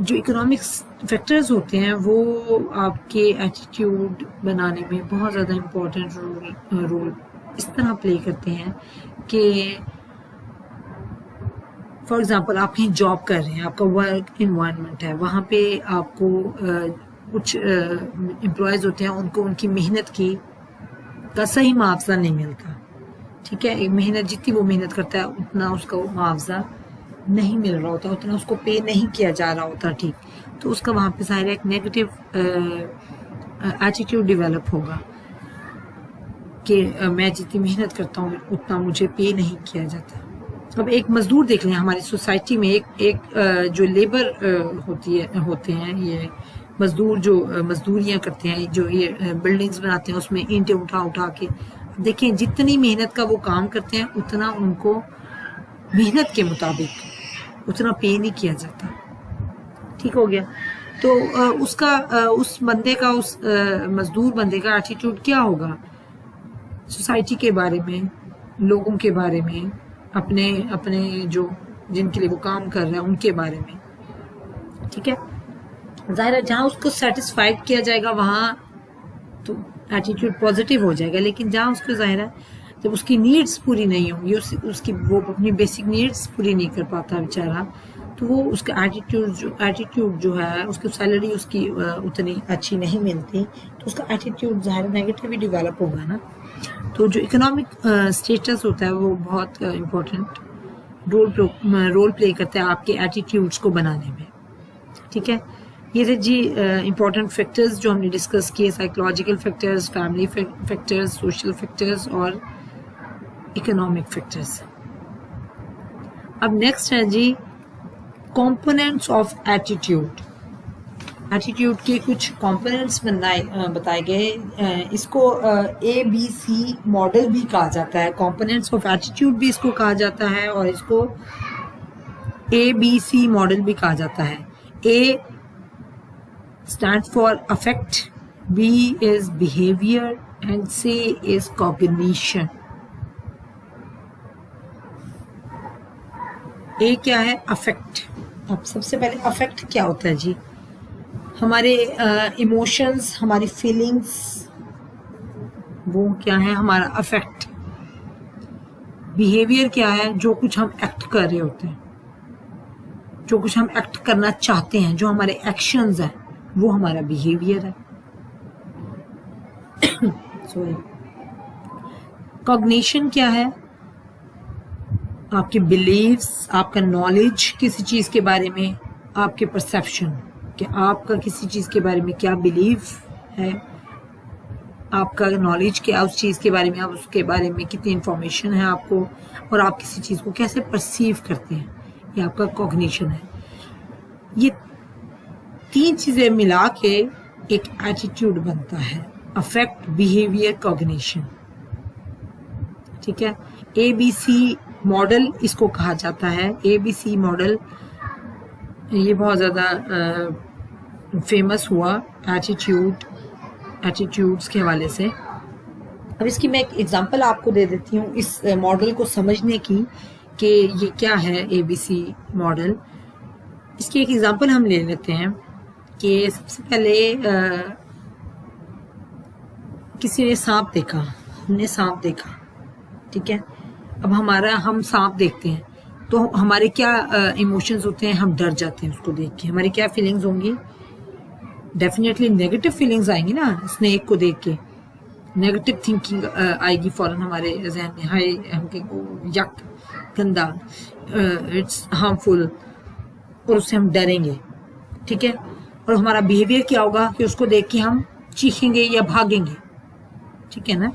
جو economics factors ہوتے ہیں وہ آپ کے ایٹیٹیوڈ بنانے میں بہت زیادہ امپورٹنٹ رول اس طرح پلے کرتے ہیں کہ فار ایگزامپل آپ کہیں جاب کر رہے ہیں، آپ کا ورک انوائرمنٹ ہے، وہاں پہ آپ کو کچھ امپلائیز ہوتے ہیں، ان کو ان کی محنت کا صحیح معاوضہ نہیں ملتا، ٹھیک ہے، محنت جتنی وہ محنت کرتا ہے اتنا اس کا معاوضہ نہیں مل رہا ہوتا، اتنا اس کو پے نہیں کیا جا رہا ہوتا، ٹھیک، تو اس کا وہاں پہ ظاہر ایک نیگیٹو ایٹیٹیوڈ ڈیولپ ہوگا کہ میں جتنی محنت کرتا ہوں اتنا مجھے پے نہیں کیا جاتا۔ اب ایک مزدور دیکھ لیں، ہماری سوسائٹی میں ایک جو لیبر ہوتے ہیں، یہ مزدور جو مزدوریاں کرتے ہیں، جو یہ بلڈنگز بناتے ہیں، اس میں اینٹیں اٹھا کے دیکھیں جتنی محنت کا وہ کام کرتے ہیں اتنا ان کو محنت کے مطابق اتنا پے نہیں کیا جاتا، ٹھیک ہو گیا۔ تو اس بندے کا، اس مزدور بندے کا ایٹیٹیوڈ کیا ہوگا سوسائٹی کے بارے میں، لوگوں کے بارے میں، اپنے جو جن کے لیے وہ کام کر رہے ہیں ان کے بارے میں، ٹھیک ہے۔ ظاہر ہے جہاں اس کو سیٹسفائیڈ کیا جائے گا وہاں تو ایٹیٹیوڈ پازیٹیو ہو جائے گا، لیکن جہاں اس کو ظاہر ہے جب اس کی نیڈز پوری نہیں ہوں گی، اس کی وہ اپنی بیسک نیڈز پوری نہیں کر پاتا بیچارہ، تو وہ اس کا ایٹیٹیوڈ جو ہے، اس کی سیلری اس کی اتنی اچھی نہیں ملتی، تو اس کا ایٹیٹیوڈ ظاہر نیگیٹو ہی ڈیولپ ہوگا نا۔ تو جو اکنامک اسٹیٹس ہوتا ہے وہ بہت امپورٹنٹ رول پلے کرتا ہے آپ کے ایٹیٹیوڈس کو بنانے میں، ٹھیک ہے۔ یہ تھے جی امپورٹنٹ فیکٹرز جو ہم نے ڈسکس کیے، psychological factors, family factors, social factors اور اکنامک فیکٹرز۔ اب نیکسٹ ہے جی کمپوننٹس آف ایٹیٹیوڈ۔ ایٹیٹیوڈ کے کچھ کمپوننٹس بتائے گئے، اس کو ABC ماڈل بھی کہا جاتا ہے، کمپوننٹس آف ایٹیٹیوڈ بھی اس کو کہا جاتا ہے، اور اس کو ABC ماڈل بھی کہا جاتا ہے۔ A stands for affect, B is behavior and C is cognition۔ A کیا ہے؟ افیکٹ۔ اب سب سے پہلے افیکٹ کیا ہوتا ہے جی؟ ہمارے ایموشنز، ہماری فیلنگز، وہ کیا ہے؟ ہمارا افیکٹ۔ بیہیویئر کیا ہے؟ جو کچھ ہم ایکٹ کر رہے ہوتے ہیں، جو کچھ ہم ایکٹ کرنا چاہتے ہیں، جو ہمارے ایکشنز ہیں، وہ ہمارا بیہیویئر ہے۔ سوری۔ کوگنیشن کیا ہے؟ آپ کے بلیفز، آپ کا نالج کسی چیز کے بارے میں، آپ کے پرسیپشن کہ آپ کا کسی چیز کے بارے میں کیا بلیف ہے، آپ کا نالج کیا اس چیز کے بارے میں، آپ اس کے بارے میں کتنی انفارمیشن ہے آپ کو، اور آپ کسی چیز کو کیسے پرسیو کرتے ہیں، یہ آپ کا کوگنیشن ہے۔ یہ تین چیزیں ملا کے ایک ایٹیٹیوڈ بنتا ہے، افیکٹ، بیہیویئر، کوگنیشن، ٹھیک ہے۔ ABC ماڈل اس کو کہا جاتا ہے۔ ABC ماڈل یہ بہت زیادہ فیمس ہوا ایٹیٹیوڈس کے حوالے سے۔ اب اس کی میں ایک ایگزامپل آپ کو دے دیتی ہوں اس ماڈل کو سمجھنے کی کہ یہ کیا ہے ABC ماڈل۔ اس کی ایک ایگزامپل ہم لے لیتے ہیں کہ سب سے پہلے کسی نے سانپ دیکھا، ہم نے سانپ دیکھا، ٹھیک ہے۔ اب ہم سانپ دیکھتے ہیں تو ہمارے کیا ایموشنز ہوتے ہیں؟ ہم ڈر جاتے ہیں اس کو دیکھ کے۔ ہماری کیا فیلنگز ہوں گی؟ ڈیفینیٹلی نیگیٹو فیلنگز آئیں گی نا، اسنیک کو دیکھ کے نیگیٹو تھنکنگ آئے گی فوراً ہمارے ذہن میں، ہائے ہم کہ یک، گندا، اٹس ہارمفل، اور اس سے ہم ڈریں گے، ٹھیک ہے۔ اور ہمارا بیہیویئر کیا ہوگا کہ اس کو دیکھ کے ہم چیخیں گے یا بھاگیں گے، ٹھیک ہے نا۔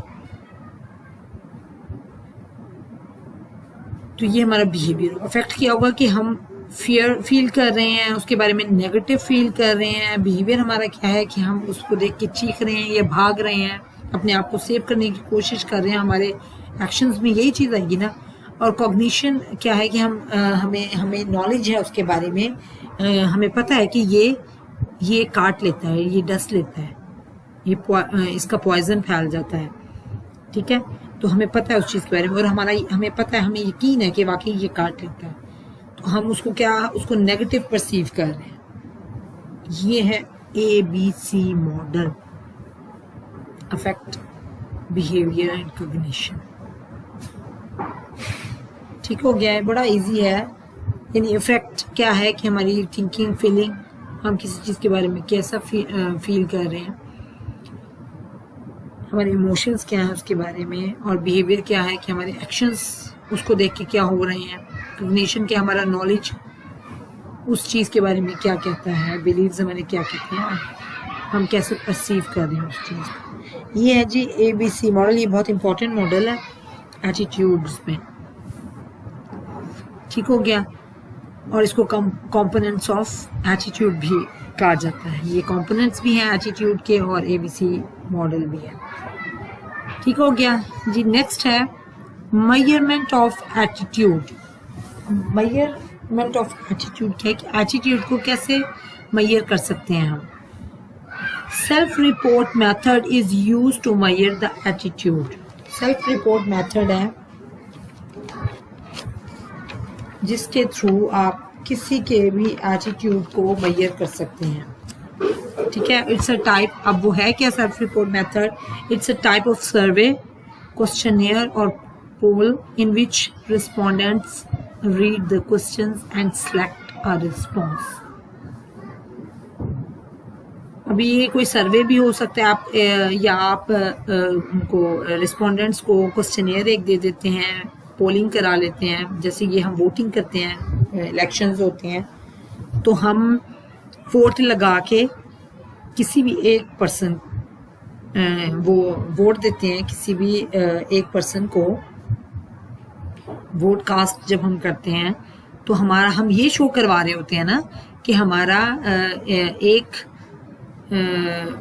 تو یہ ہمارا بیہیویئر ہوگا۔ افیکٹ کیا ہوگا کہ ہم فیئر فیل کر رہے ہیں، اس کے بارے میں نیگیٹو فیل کر رہے ہیں۔ بیہیویئر ہمارا کیا ہے کہ ہم اس کو دیکھ کے چیخ رہے ہیں یا بھاگ رہے ہیں، اپنے آپ کو سیو کرنے کی کوشش کر رہے ہیں۔ ہمارے ایکشنز میں یہی چیز آئے گی نا۔ اور کوگنیشن کیا ہے کہ ہمیں نالج ہے اس کے بارے میں، ہمیں پتہ ہے کہ یہ کاٹ لیتا ہے، یہ ڈس لیتا ہے، یہ اس کا پوائزن پھیل جاتا ہے، ٹھیک ہے۔ تو ہمیں پتہ ہے اس چیز کے بارے میں، اور ہمیں پتہ ہے، ہمیں یقین ہے کہ واقعی یہ کاٹ لیتا ہے، تو ہم اس کو نیگیٹو پرسیو کر رہے ہیں، یہ ہے ABC model, affect, behaviour and cognition. ٹھیک ہو گیا ہے، بڑا ایزی ہے. یعنی افیکٹ کیا ہے کہ ہماری تھنکنگ، فیلنگ، ہم کسی چیز کے بارے میں کیسا فیل کر رہے ہیں، ہمارے ایموشنز کیا ہیں اس کے بارے میں، اور بیہیویئر کیا ہے کہ ہمارے ایکشنز اس کو دیکھ کے کیا ہو رہے ہیں. کوگنیشن کیا ہمارا نالج اس چیز کے بارے میں کیا کہتا ہے، بلیوز ہمارے کیا کہتے ہیں، ہم کیسے پرسیو کر رہے ہیں اس چیز کو. یہ ہے جی ABC ماڈل. یہ بہت امپورٹنٹ ماڈل ہے ایٹیٹیوڈز میں. ٹھیک ہو گیا. اور اس کو کمپوننٹس آف ایٹیٹیوڈ بھی کہا جاتا ہے. یہ کمپوننٹس بھی ہیں ایٹیٹیوڈ کے اور ABC ماڈل بھی ہے. ٹھیک ہو گیا جی. نیکسٹ ہے measurement of attitude. Measurement of attitude کیا ہے کہ ایٹیٹیوڈ کو کیسے میئر کر سکتے ہیں ہم. Self report method is used to measure the attitude. Self report method ہے جس کے تھرو آپ کسی کے بھی ایٹیٹیوڈ کو میئر کر سکتے ہیں. ٹھیک ہے. It's a type. اب وہ ہے کیا self report method? It's a type of survey, questionnaire اور poll in which respondents read the questions and select a response. ابھی یہ کوئی سروے بھی ہو سکتا ہے، آپ یا آپ ان کو ریسپونڈنٹس کو کوسچنیئر ایک دے دیتے ہیں، پولنگ کرا لیتے ہیں. جیسے یہ ہم ووٹنگ کرتے ہیں، الیکشنز ہوتے ہیں تو ہم ووٹ لگا کے کسی بھی ایک پرسن وہ ووٹ دیتے ہیں، کسی بھی ایک پرسن کو ووٹ کاسٹ جب ہم کرتے ہیں تو ہم یہ شو کروا رہے ہوتے ہیں نا کہ ہمارا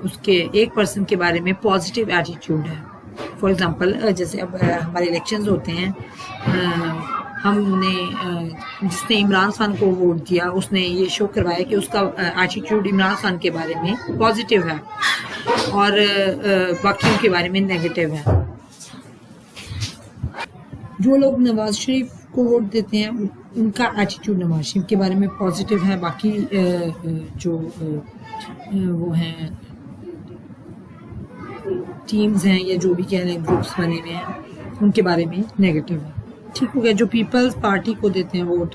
اس کے ایک پرسن کے بارے میں پازیٹیو ایٹیٹیوڈ ہے. فار ایگزامپل جیسے اب ہمارے الیکشنز ہوتے ہیں، ہم نے جس نے عمران خان کو ووٹ دیا اس نے یہ شو کروایا کہ اس کا ایٹیٹیوڈ عمران خان کے بارے میں پازیٹیو ہے اور باقیوں کے بارے میں نیگیٹو ہے. جو لوگ نواز شریف کو ووٹ دیتے ہیں ان کا ایٹیٹیوڈ نواز شریف کے بارے میں پازیٹیو ہے، باقی جو وہ ہیں ٹیمز ہیں یا جو بھی کہہ رہے ہیں گروپس بنے ہوئے ہیں ان کے بارے میں نیگیٹو ہے. ٹھیک ہو گیا. جو پیپلز پارٹی کو دیتے ہیں ووٹ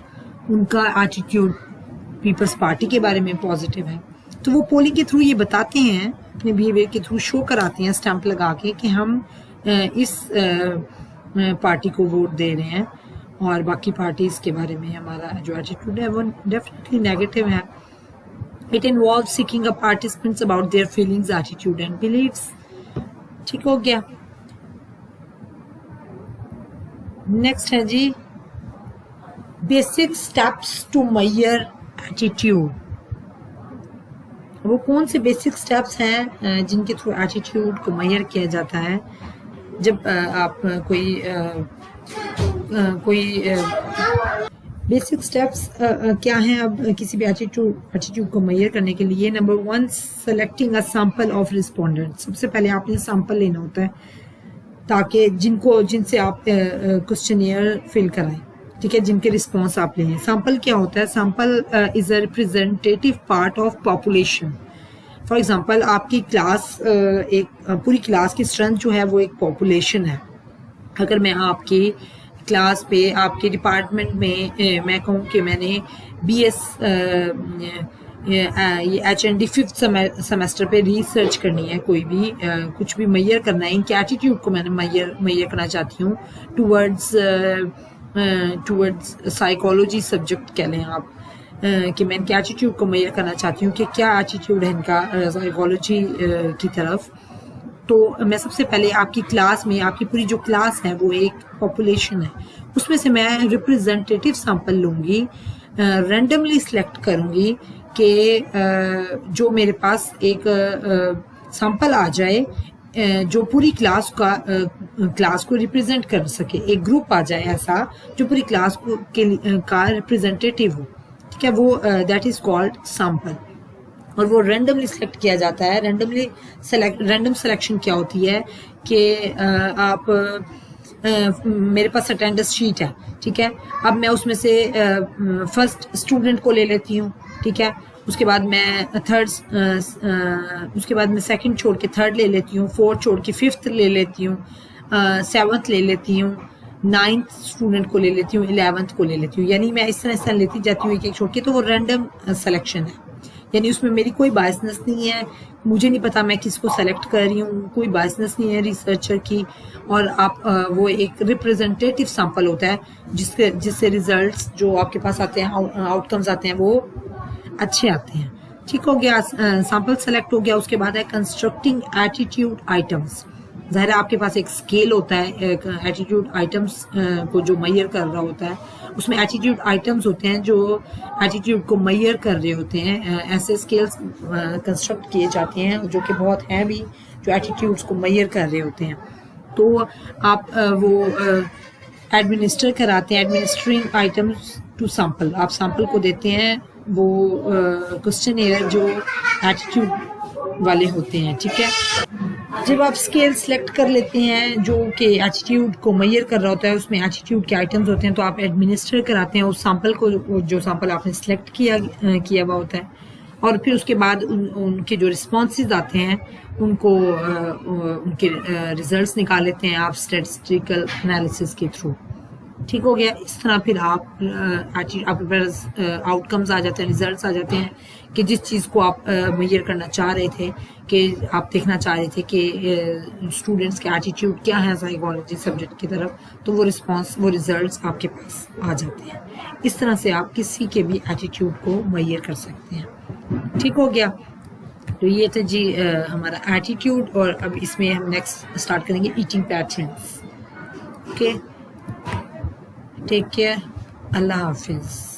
ان کا ایٹیٹیوڈ پیپلز پارٹی کے بارے میں پازیٹیو ہے. تو وہ پولنگ کے تھرو یہ بتاتے ہیں، اپنے بیہیویئر کے تھرو شو کراتے ہیں اسٹمپ لگا کے کہ ہم اس پارٹی کو ووٹ دے رہے ہیں اور باقی پارٹیز کے بارے میں ہمارا جو ایٹیٹیوڈ ہے وہ ڈیفینیٹلی نیگیٹو ہے. It involves seeking up participants about their feelings, attitude and beliefs. ٹھیک ہو گیا. نیکسٹ ہے جی basic steps to measure attitude. وہ کون سے بیسک اسٹیپس ہیں جن کے تھرو ایٹیٹیوڈ کو میئر کیا جاتا ہے؟ جب آپ کوئی بیسک اسٹیپس کیا ہیں اب کسی بھی ایٹیٹیوڈ کو میئر کرنے کے لیے؟ Number 1 selecting a sample of respondent. سب سے پہلے آپ نے سیمپل لینا ہوتا ہے تاکہ جن سے آپ کوسچنیئر فل کرائیں. ٹھیک ہے. جن کے رسپانس آپ لیں. سیمپل کیا ہوتا ہے؟ Sample is a representative part of population. For example آپ کی کلاس ایک پوری کلاس کی اسٹرینتھ جو ہے وہ ایک پاپولیشن ہے. اگر میں آپ کی کلاس پہ آپ کے ڈپارٹمنٹ میں کہوں کہ میں نے BS HND 5th سیمسٹر پہ ریسرچ کرنی ہے، کوئی بھی کچھ بھی میئر کرنا ہے، ان کے ایٹیٹیوڈ کو میں نے میئر کرنا چاہتی ہوں ٹورڈز سائیکالوجی سبجیکٹ کہہ لیں آپ، کہ میں ان کے ایٹیٹیوڈ کو میئر کرنا چاہتی ہوں کہ کیا ایٹیٹیوڈ ہے ان کا سائیکالوجی کی طرف. تو میں سب سے پہلے آپ کی کلاس میں، آپ کی پوری جو کلاس ہے وہ ایک پاپولیشن ہے، اس میں سے میں ریپرزینٹیٹیو سیمپل لوں گی، رینڈملی سلیکٹ کروں گی کہ جو میرے پاس ایک سیمپل آ جائے جو پوری کلاس کو ریپرزینٹ کر سکے. ایک گروپ آ جائے ایسا جو پوری کلاس کا ریپرزینٹیٹیو ہو. ٹھیک ہے. وہ دیٹ از کالڈ سیمپل. اور وہ رینڈملی سلیکٹ کیا جاتا ہے. رینڈم سلیکشن کیا ہوتی ہے کہ آپ میرے پاس اٹینڈنس شیٹ ہے، ٹھیک ہے، اب میں اس میں سے فرسٹ اسٹوڈنٹ کو لے لیتی ہوں، ٹھیک ہے، اس کے بعد میں اس کے بعد میں سیکنڈ چھوڑ کے تھرڈ لے لیتی ہوں، فورتھ چھوڑ کے ففتھ لے لیتی ہوں، سیونتھ لے لیتی ہوں، نائنتھ اسٹوڈنٹ کو لے لیتی ہوں، 11th کو لے لیتی ہوں، یعنی میں اس طرح لیتی جاتی ہوں ایک ایک چھوڑ کے، تو وہ رینڈم سلیکشن ہے، یعنی اس میں میری کوئی بائسنس نہیں ہے، مجھے نہیں پتا میں کس کو سلیکٹ کر رہی ہوں، کوئی بائسنس نہیں ہے ریسرچر کی، اور آپ وہ ایک ریپرزنٹیٹیو سیمپل ہوتا ہے جس سے ریزلٹس جو آپ کے پاس آتے ہیں، آؤٹ کمز آتے ہیں، وہ اچھے آتے ہیں، ٹھیک ہو گیا، سیمپل سلیکٹ ہو گیا، اس کے بعد ہے کنسٹرکٹنگ ایٹیٹیوڈ آئٹمس، ظاہر ہے آپ کے پاس ایک اسکیل ہوتا ہے ایٹیٹیوڈ آئٹمس کو جو میئر کر رہا ہوتا ہے، اس میں ایٹیٹیوڈ آئٹمس ہوتے ہیں جو ایٹیٹیوڈ کو میئر کر رہے ہوتے ہیں، ایسے اسکیلس کنسٹرکٹ کیے جاتے ہیں جو کہ بہت ہیں بھی، جو ایٹیٹیوڈس کو میئر کر رہے ہوتے ہیں، تو آپ وہ ایڈمنسٹر کراتے ہیں، ایڈمنسٹرنگ آئٹمس ٹو سیمپل، آپ سیمپل کو دیتے ہیں وہ کوسچن ایئر جو ایٹیٹیوڈ والے ہوتے ہیں، ٹھیک ہے، جب آپ اسکیل سلیکٹ کر لیتے ہیں جو کہ ایٹیٹیوڈ کو میئر کر رہا ہوتا ہے، اس میں ایٹیٹیوڈ کے آئٹمز ہوتے ہیں، تو آپ ایڈمنسٹر کراتے ہیں اس سیمپل کو، جو سیمپل آپ نے سلیکٹ کیا ہوا ہوتا ہے، اور پھر اس کے بعد ان کے جو رسپانسز آتے ہیں ان کو ان کے ریزلٹس نکال لیتے ہیں آپ اسٹیٹسٹیکل انالیسس کے تھرو، ٹھیک ہو گیا، اس طرح پھر آپ کے پاس آؤٹ کمز آ جاتے ہیں، ریزلٹس آ جاتے ہیں کہ جس چیز کو آپ میئر کرنا چاہ رہے تھے، کہ آپ دیکھنا چاہ رہے تھے کہ اسٹوڈنٹس کے ایٹیٹیوڈ کیا ہے سائیکالوجی سبجیکٹ کی طرف، تو وہ ریزلٹس آپ کے پاس آ جاتے ہیں، اس طرح سے آپ کسی کے بھی ایٹیٹیوڈ کو میئر کر سکتے ہیں، ٹھیک ہو گیا، تو یہ تھا جی ہمارا ایٹیٹیوڈ، اور اب اس میں ہم نیکسٹ اسٹارٹ کریں گے eating patterns, okay, take care, اللہ حافظ.